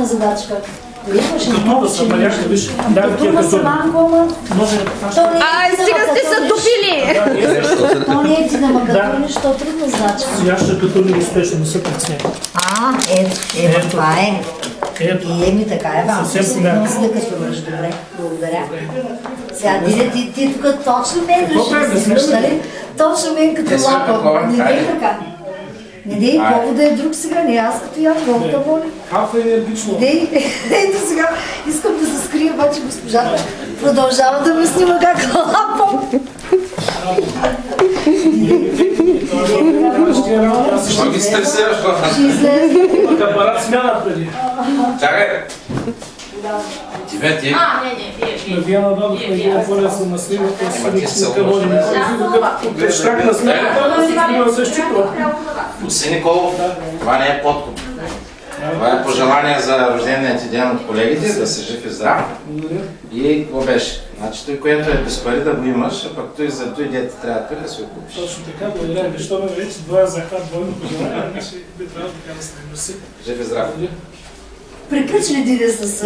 трудна задачка. Имаше Като да са маняка, виж. трудна са малко, ама... Сега сте се топили! То не е ти на макатуни, що трудна задачка. Сега ще като ли успешно, не се притесня. Ето, това е. Ето. Ми така е, вам. Съвсем Се понятно. носи да като върш. Добре, благодаря. Сега, ти тук точно мен да си нали? Точно мен като лапа. Не дей така. Не дей, повода е друг сега, не аз като я, голата моли. Хафа енергично. Ето сега, искам да се скрия, обаче госпожата продължава да ме снима как лапам. Защо ги стресираш? Ще излезе. Апарат смяна преди. Чакай! Ти. На вие нададохме един по-лесно на снимата, ти се снимка води. Щак на снимата, снимка се щупва. Си Николов, това не е подкуп. Това е пожелание за рождения ти ден от колегите, да си жив и здрав. И какво беше? Значи той, което е без пари да го имаш, а пък той за той дете трябва пари да си го купиш. Точно така, благодаря. Защо ме вече двоя захват, двойно пожелание, значи би трябвало така да се. Жив и здрав. Приключи ли ти да с